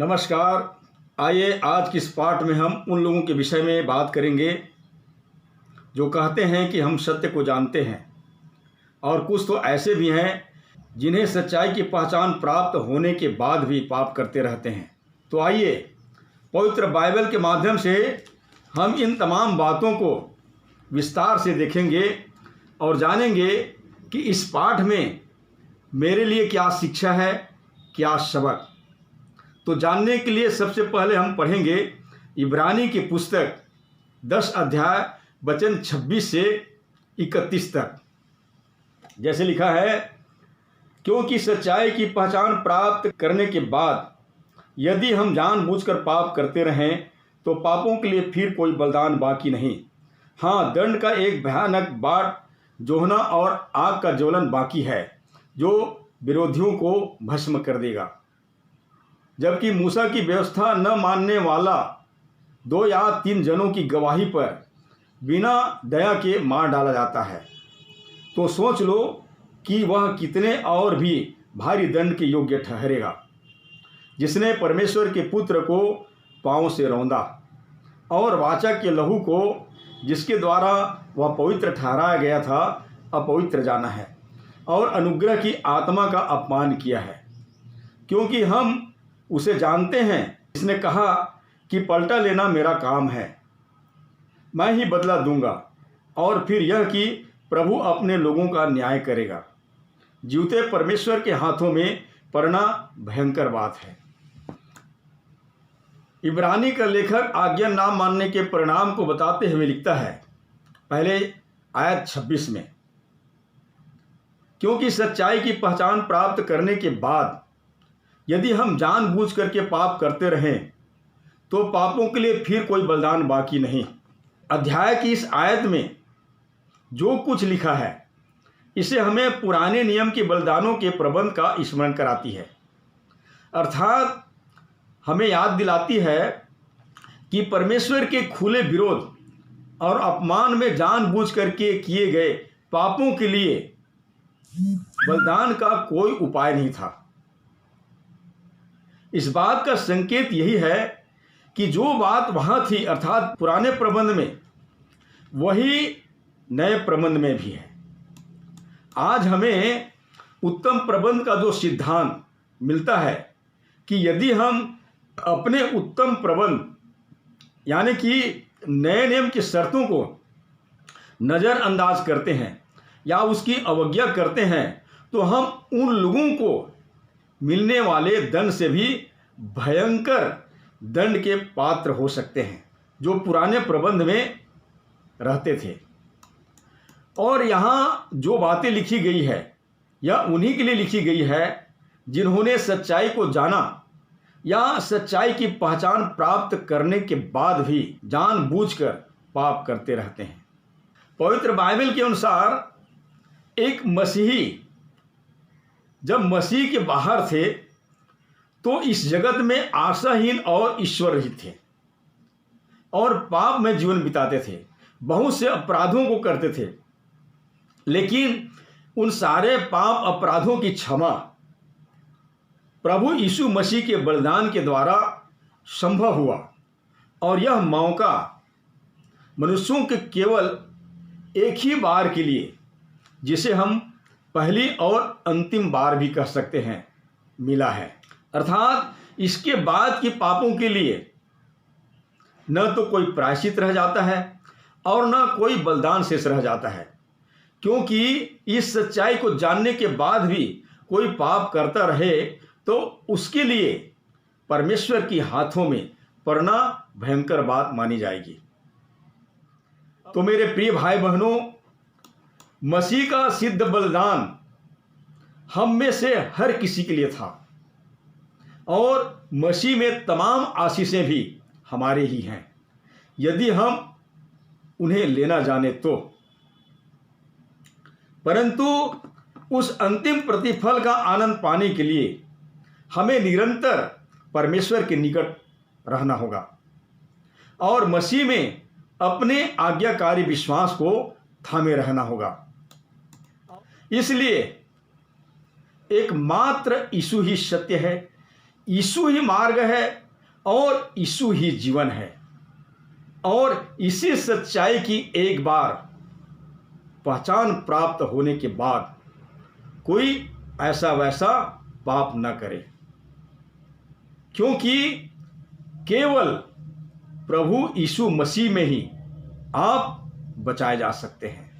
नमस्कार। आइए आज की इस पाठ में हम उन लोगों के विषय में बात करेंगे जो कहते हैं कि हम सत्य को जानते हैं, और कुछ तो ऐसे भी हैं जिन्हें सच्चाई की पहचान प्राप्त होने के बाद भी पाप करते रहते हैं। तो आइए पवित्र बाइबल के माध्यम से हम इन तमाम बातों को विस्तार से देखेंगे और जानेंगे कि इस पाठ में मेरे लिए क्या शिक्षा है, क्या सबक। तो जानने के लिए सबसे पहले हम पढ़ेंगे इब्रानी की पुस्तक 10 अध्याय वचन 26 से 31 तक। जैसे लिखा है, क्योंकि सच्चाई की पहचान प्राप्त करने के बाद यदि हम जानबूझकर पाप करते रहें तो पापों के लिए फिर कोई बलिदान बाकी नहीं। हाँ, दंड का एक भयानक बाट जोहना और आग का ज्वलन बाकी है जो विरोधियों को भस्म कर देगा। जबकि मूसा की व्यवस्था न मानने वाला 2 या 3 जनों की गवाही पर बिना दया के मार डाला जाता है, तो सोच लो कि वह कितने और भी भारी दंड के योग्य ठहरेगा। जिसने परमेश्वर के पुत्र को पांव से रौंदा और वाचा के लहू को जिसके द्वारा वह पवित्र ठहराया गया था अपवित्र जाना है, और अनुग्रह की आत्मा का अपमान किया है। क्योंकि हम उसे जानते हैं जिसने कहा कि पलटा लेना मेरा काम है, मैं ही बदला दूंगा। और फिर यह कि प्रभु अपने लोगों का न्याय करेगा। जीवते परमेश्वर के हाथों में पड़ना भयंकर बात है। इब्रानी का लेखक आज्ञा ना मानने के परिणाम को बताते हुए लिखता है, पहले आयत 26 में, क्योंकि सच्चाई की पहचान प्राप्त करने के बाद यदि हम जानबूझ करके पाप करते रहें तो पापों के लिए फिर कोई बलिदान बाकी नहीं। अध्याय की इस आयत में जो कुछ लिखा है इसे हमें पुराने नियम के बलिदानों के प्रबंध का स्मरण कराती है, अर्थात हमें याद दिलाती है कि परमेश्वर के खुले विरोध और अपमान में जानबूझ करके किए गए पापों के लिए बलिदान का कोई उपाय नहीं था। इस बात का संकेत यही है कि जो बात वहाँ थी अर्थात पुराने प्रबंध में, वही नए प्रबंध में भी है। आज हमें उत्तम प्रबंध का जो सिद्धांत मिलता है कि यदि हम अपने उत्तम प्रबंध यानी कि नए नियम की शर्तों को नज़रअंदाज करते हैं या उसकी अवज्ञा करते हैं तो हम उन लोगों को मिलने वाले दंड से भी भयंकर दंड के पात्र हो सकते हैं जो पुराने प्रबंध में रहते थे। और यहाँ जो बातें लिखी गई है यह उन्हीं के लिए लिखी गई है जिन्होंने सच्चाई को जाना या सच्चाई की पहचान प्राप्त करने के बाद भी जानबूझकर पाप करते रहते हैं। पवित्र बाइबल के अनुसार एक मसीही जब मसीह के बाहर थे तो इस जगत में आशाहीन और ईश्वर रहित थे और पाप में जीवन बिताते थे, बहुत से अपराधों को करते थे। लेकिन उन सारे पाप अपराधों की क्षमा प्रभु यीशु मसीह के बलिदान के द्वारा संभव हुआ, और यह मौका मनुष्यों के केवल एक ही बार के लिए, जिसे हम पहली और अंतिम बार भी कह सकते हैं, मिला है। अर्थात इसके बाद के पापों के लिए न तो कोई प्रायश्चित रह जाता है और न कोई बलिदान शेष रह जाता है, क्योंकि इस सच्चाई को जानने के बाद भी कोई पाप करता रहे तो उसके लिए परमेश्वर के हाथों में पड़ना भयंकर बात मानी जाएगी। तो मेरे प्रिय भाई बहनों, मसीह का सिद्ध बलिदान हम में से हर किसी के लिए था, और मसीह में तमाम आशीषें भी हमारे ही हैं यदि हम उन्हें लेना जाने तो। परंतु उस अंतिम प्रतिफल का आनंद पाने के लिए हमें निरंतर परमेश्वर के निकट रहना होगा और मसीह में अपने आज्ञाकारी विश्वास को थामे रहना होगा। इसलिए एकमात्र यीशु ही सत्य है, यीशु ही मार्ग है और यीशु ही जीवन है, और इसी सच्चाई की एक बार पहचान प्राप्त होने के बाद कोई ऐसा वैसा पाप न करे, क्योंकि केवल प्रभु यीशु मसीह में ही आप बचाए जा सकते हैं।